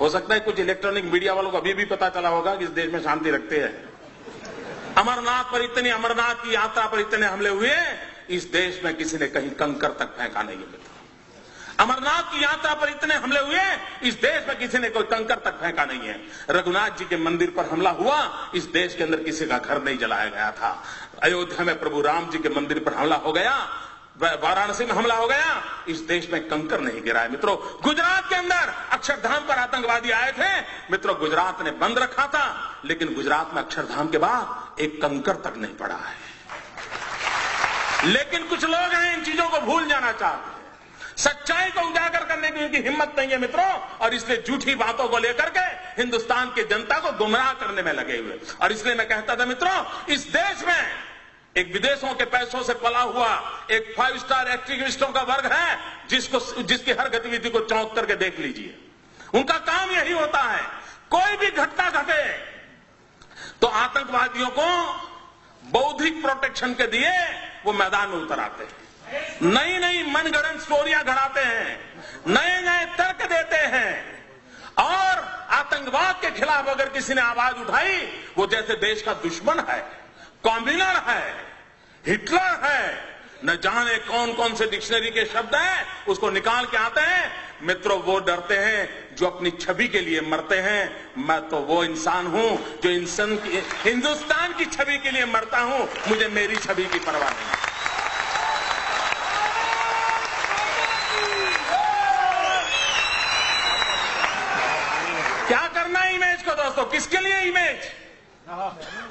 हो सकता है कुछ इलेक्ट्रॉनिक मीडिया वालों को अभी भी पता चला होगा कि इस देश में शांति रखते हैं। अमरनाथ की यात्रा पर इतने हमले हुए, इस देश में किसी ने कहीं कंकर तक फेंका नहीं है मित्रों। अमरनाथ की यात्रा पर इतने हमले हुए, इस देश में किसी ने कोई कंकर तक फेंका नहीं है। रघुनाथ जी के मंदिर पर हमला हुआ, इस देश के अंदर किसी का घर नहीं जलाया गया था। अयोध्या में प्रभु राम जी के मंदिर पर हमला हो गया, वाराणसी में हमला हो गया, इस देश में कंकर नहीं गिरा है मित्रों। गुजरात के अंदर अक्षरधाम पर आतंकवादी आए थे मित्रों, गुजरात ने बंद रखा था, लेकिन गुजरात में अक्षरधाम के बाद एक कंकर तक नहीं पड़ा है। लेकिन कुछ लोग हैं इन चीजों को भूल जाना चाहते हैं, सच्चाई को उजागर करने की उनकी हिम्मत नहीं है मित्रों, और इसलिए झूठी बातों को लेकर के हिंदुस्तान की जनता को गुमराह करने में लगे हुए। और इसलिए मैं कहता था मित्रों, इस देश में एक विदेशों के पैसों से पला हुआ एक 5 स्टार एक्टिविस्टों का वर्ग है, जिसकी हर गतिविधि को चौंक करके देख लीजिए। उनका काम यही होता है, कोई भी घटना घटे तो आतंकवादियों को बौद्धिक प्रोटेक्शन के दिए वो मैदान में उतर आते हैं, नई नई मनगढ़ंत स्टोरियां गढ़ाते हैं, नए नए तर्क देते हैं, और आतंकवाद के खिलाफ अगर किसी ने आवाज उठाई, वो जैसे देश का दुश्मन है, कॉम्बिनर है, हिटलर है, न जाने कौन कौन से डिक्शनरी के शब्द हैं, उसको निकाल के आते हैं मित्रों। वो डरते हैं जो अपनी छवि के लिए मरते हैं। मैं तो वो इंसान हूं जो हिंदुस्तान की छवि के लिए मरता हूं, मुझे मेरी छवि की परवाह नहीं। क्या करना है इमेज को दोस्तों, किसके लिए इमेज?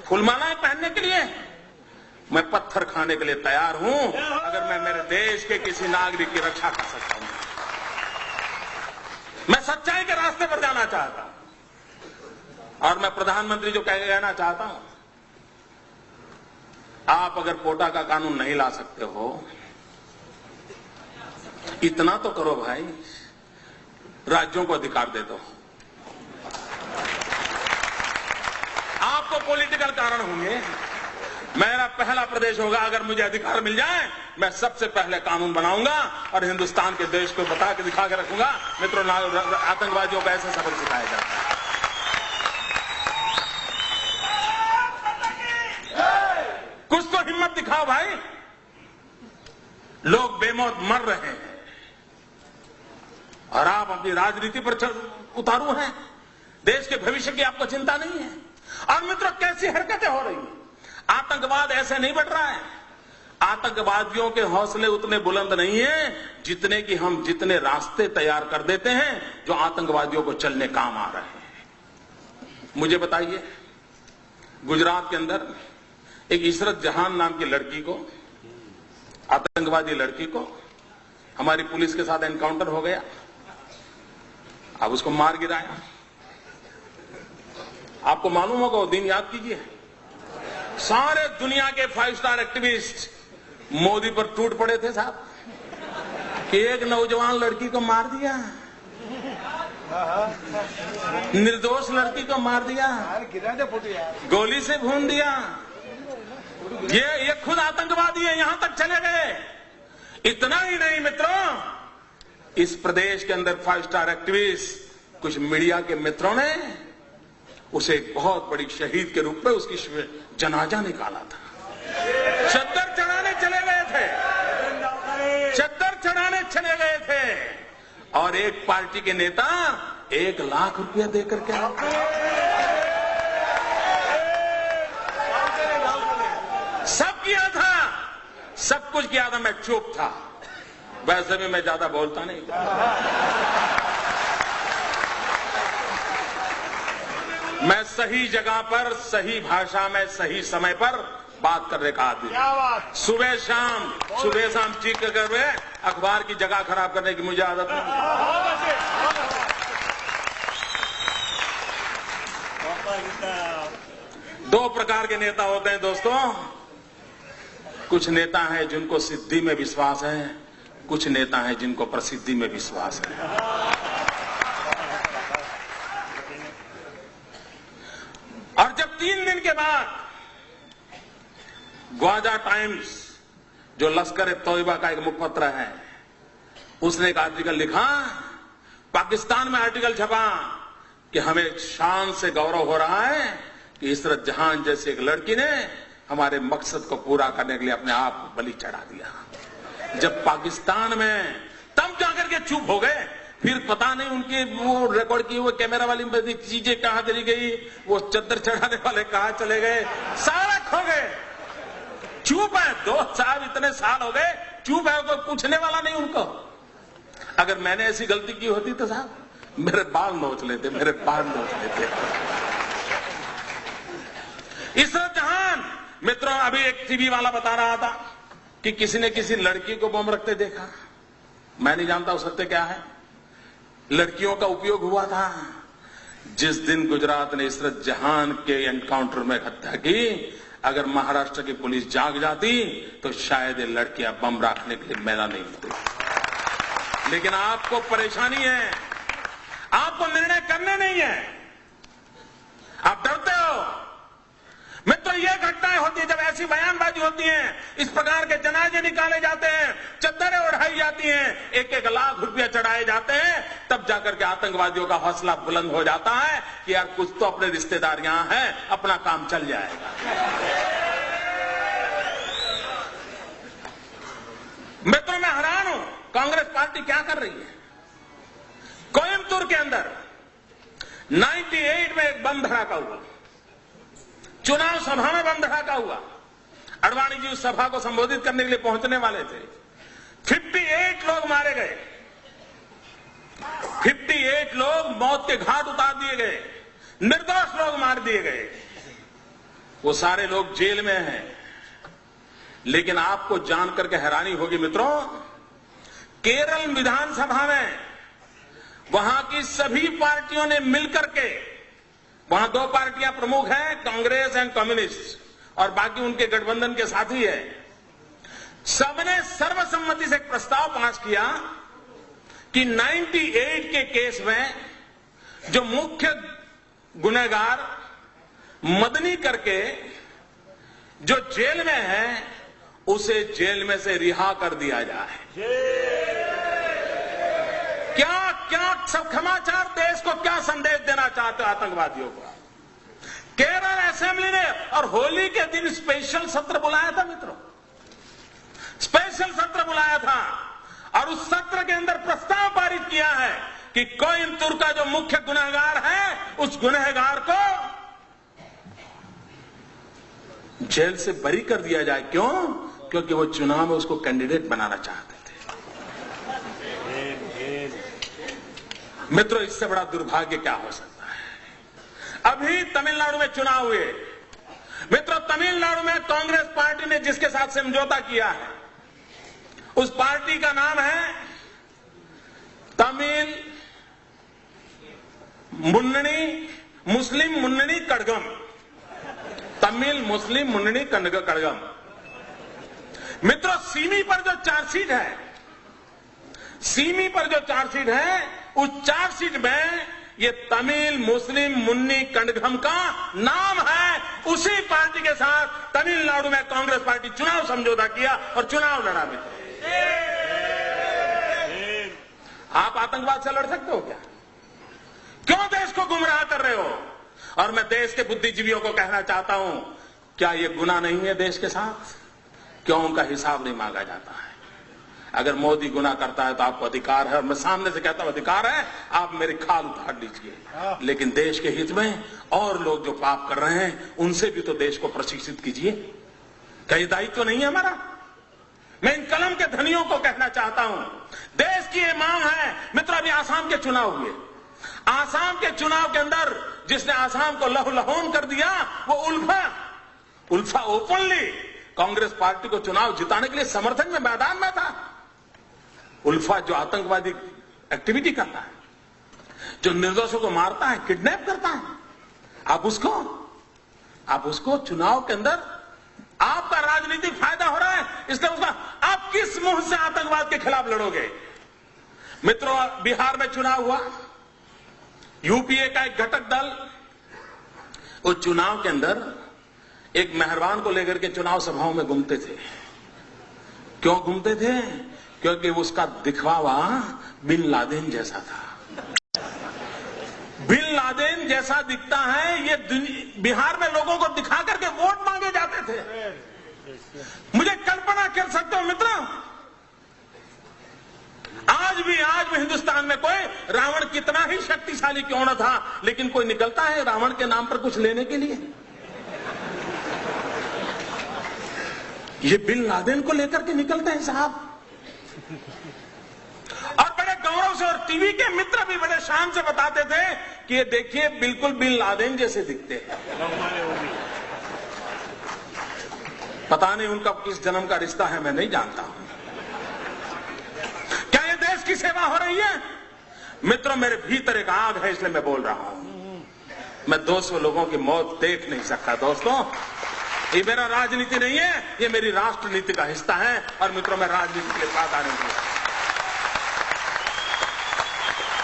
फुलमालाएं पहनने के लिए? मैं पत्थर खाने के लिए तैयार हूं अगर मैं मेरे देश के किसी नागरिक की रक्षा कर सकता हूं। मैं सच्चाई के रास्ते पर जाना चाहता हूं, और मैं प्रधानमंत्री जो कहना चाहता हूं, आप अगर कोटा का कानून नहीं ला सकते हो, इतना तो करो भाई, राज्यों को अधिकार दे दो। आपको पॉलिटिकल कारण होंगे, मेरा पहला प्रदेश होगा, अगर मुझे अधिकार मिल जाए मैं सबसे पहले कानून बनाऊंगा और हिंदुस्तान के देश को बता के दिखा के रखूंगा मित्रों, आतंकवादियों को ऐसे सबक सिखाया जाता है। कुछ तो हिम्मत दिखाओ भाई, लोग बेमौत मर रहे हैं और आप अपनी राजनीति पर उतारू हैं, देश के भविष्य की आपको चिंता नहीं है। और मित्रों, कैसी हरकतें हो रही हैं, आतंकवाद ऐसे नहीं बढ़ रहा है। आतंकवादियों के हौसले उतने बुलंद नहीं है जितने रास्ते तैयार कर देते हैं जो आतंकवादियों को चलने काम आ रहे हैं। मुझे बताइए, गुजरात के अंदर एक इशरत जहान नाम की लड़की को, आतंकवादी लड़की को, हमारी पुलिस के साथ एनकाउंटर हो गया, अब उसको मार गिराया। आपको मालूम होगा वो दिन, याद कीजिए, सारे दुनिया के 5 स्टार एक्टिविस्ट मोदी पर टूट पड़े थे साहब कि एक नौजवान लड़की को मार दिया, निर्दोष लड़की को मार दिया, गोली से भून दिया। ये खुद आतंकवादी है, यहां तक चले गए। इतना ही नहीं मित्रों, इस प्रदेश के अंदर 5 स्टार एक्टिविस्ट, कुछ मीडिया के मित्रों ने उसे एक बहुत बड़ी शहीद के रूप में उसकी जनाजा निकाला था। चद्दर चढ़ाने चले गए थे, चद्दर चढ़ाने चले गए थे, और एक पार्टी के नेता 1 लाख रुपया देकर के सब किया था, सब कुछ किया था। मैं चुप था, वैसे भी मैं ज्यादा बोलता नहीं। मैं सही जगह पर, सही भाषा में, सही समय पर बात करने का आदमी। सुबह शाम चीख कर अखबार की जगह खराब करने की मुझे आदत नहीं। दो प्रकार के नेता होते हैं दोस्तों, कुछ नेता हैं जिनको सिद्धि में विश्वास है, कुछ नेता हैं जिनको प्रसिद्धि में विश्वास है। और जब 3 दिन के बाद ग्वाजा टाइम्स, जो लश्कर तोयबा का एक मुखपत्र है, उसने एक आर्टिकल लिखा, पाकिस्तान में आर्टिकल छपा कि हमें शान से गौरव हो रहा है कि इशरत जहां जैसी एक लड़की ने हमारे मकसद को पूरा करने के लिए अपने आप को बलि चढ़ा दिया। जब पाकिस्तान में तब जाकर के चुप हो गए, फिर पता नहीं उनकी वो रिकॉर्ड की वो कैमरा वाली चीजें कहां चली गई, वो चद्दर चढ़ाने वाले कहां चले गए, सारा खो गए। चुप है, 2 साल इतने साल हो गए चुप है, कोई पूछने वाला नहीं उनको। अगर मैंने ऐसी गलती की होती तो साहब मेरे बाल नोच लेते, मेरे बाल नोच लेते। इशरत जहां, मित्रों, अभी एक टीवी वाला बता रहा था कि किसी ने किसी लड़की को बम रखते देखा। मैं नहीं जानता वो सत्य क्या है। लड़कियों का उपयोग हुआ था। जिस दिन गुजरात ने इशरत जहां के एनकाउंटर में हत्या की, अगर महाराष्ट्र की पुलिस जाग जाती तो शायद ये लड़कियां बम रखने के लिए मैदान नहीं होती। लेकिन आपको परेशानी है, आपको निर्णय करने नहीं है, आप डरते हो। मित्रों, ये घटनाएं होती है जब ऐसी बयानबाजी होती है, इस प्रकार के जनाजे निकाले जाते हैं, चद्दरें उड़ाई जाती हैं, 1-1 लाख रुपया चढ़ाए जाते हैं, तब जाकर के आतंकवादियों का हौसला बुलंद हो जाता है कि यार कुछ तो अपने रिश्तेदार यहां हैं, अपना काम चल जाएगा। मित्रों, मैं हैरान हूं कांग्रेस पार्टी क्या कर रही है। कोयम्बतूर के अंदर 98 में एक बम धड़ाका हुआ, चुनाव सभा में बम धड़ाका हुआ। अडवाणी जी उस सभा को संबोधित करने के लिए पहुंचने वाले थे। 58 लोग मारे गए, 58 लोग मौत के घाट उतार दिए गए, निर्दोष लोग मार दिए गए। वो सारे लोग जेल में हैं। लेकिन आपको जानकर के हैरानी होगी मित्रों, केरल विधानसभा में वहां की सभी पार्टियों ने मिलकर के, वहां 2 पार्टियां प्रमुख हैं, कांग्रेस एंड कम्युनिस्ट, और बाकी उनके गठबंधन के साथी है, सबने सर्वसम्मति से एक प्रस्ताव पास किया कि 98 के केस में जो मुख्य गुनहगार मदनी करके जो जेल में है, उसे जेल में से रिहा कर दिया जाए। क्या क्या सब समाचार देश को क्या संदेश देना चाहते हो आतंकवादियों को। केरल असेंबली ने और होली के दिन स्पेशल सत्र बुलाया था मित्रों, स्पेशल सत्र बुलाया था, और उस सत्र के अंदर प्रस्ताव पारित किया है कि कोयम्बतूर का जो मुख्य गुनहगार है, उस गुनहगार को जेल से बरी कर दिया जाए। क्यों? क्योंकि वो चुनाव में उसको कैंडिडेट बनाना चाहते थे। मित्रों, इससे बड़ा दुर्भाग्य क्या हो सकता है। अभी तमिलनाडु में चुनाव हुए मित्रों, तमिलनाडु में कांग्रेस पार्टी ने जिसके साथ समझौता किया है, उस पार्टी का नाम है तमिल मुस्लिम मुन्नणी कड़गम, तमिल मुस्लिम मुन्नणी कड़गम। मित्रों, सीमी पर जो चार्जशीट है, सीमी पर जो चार्जशीट है, उस चार्जशीट में ये तमिल मुस्लिम मुन्नी कड़गम का नाम है। उसी पार्टी के साथ तमिलनाडु में कांग्रेस पार्टी चुनाव समझौता किया और चुनाव लड़ा। मित्रों, आप आतंकवाद से लड़ सकते हो क्या? क्यों देश को गुमराह कर रहे हो? और मैं देश के बुद्धिजीवियों को कहना चाहता हूं, क्या यह गुनाह नहीं है देश के साथ? क्यों उनका हिसाब नहीं मांगा जाता है? अगर मोदी गुनाह करता है तो आपको अधिकार है, और मैं सामने से कहता हूं अधिकार है, आप मेरी खाल उतार लीजिए। लेकिन देश के हित में और लोग जो पाप कर रहे हैं, उनसे भी तो देश को प्रशिक्षित कीजिए। क्या ये दायित्व तो नहीं है हमारा? मैं इन कलम के धनियों को कहना चाहता हूं, देश की ये मांग है। मित्रों, अभी आसाम के चुनाव हुए, आसाम के चुनाव के अंदर जिसने आसाम को लहूलुहान कर दिया, वो उल्फा ओपनली कांग्रेस पार्टी को चुनाव जिताने के लिए समर्थन में मैदान में था। उल्फा जो आतंकवादी एक्टिविटी करता है, जो निर्दोषों को मारता है, किडनैप करता है, आप उसको चुनाव के अंदर आपका राजनीतिक फायदा हो रहा है, इसलिए उसका आप किस मुंह से आतंकवाद के खिलाफ लड़ोगे? मित्रों, बिहार में चुनाव हुआ, यूपीए का एक घटक दल उस चुनाव के अंदर एक मेहरबान को लेकर के चुनाव सभाओं में घूमते थे। क्यों घूमते थे? क्योंकि उसका दिखवावा बिन लादेन जैसा था। बिन लादेन जैसा दिखता है, ये बिहार में लोगों को दिखा करके वोट मांगे जाते थे। मुझे कल्पना कर सकते हो मित्रों, आज भी हिंदुस्तान में कोई रावण कितना ही शक्तिशाली क्यों न था, लेकिन कोई निकलता है रावण के नाम पर कुछ लेने के लिए। ये बिन लादेन को लेकर के निकलते हैं साहब, और बड़े गौरव से, और टीवी के मित्र भी बड़े शान से बताते थे कि ये देखिए बिल्कुल बिन लादेन जैसे दिखते हैं। पता नहीं उनका किस जन्म का रिश्ता है, मैं नहीं जानता हूं। क्या ये देश की सेवा हो रही है? मित्रों, मेरे भीतर एक आग है, इसलिए मैं बोल रहा हूं। मैं 200 लोगों की मौत देख नहीं सकता दोस्तों। ये मेरा राजनीति नहीं है, ये मेरी राष्ट्र नीति का हिस्सा है। और मित्रों, मैं राजनीति के लिए वादा नहीं किया।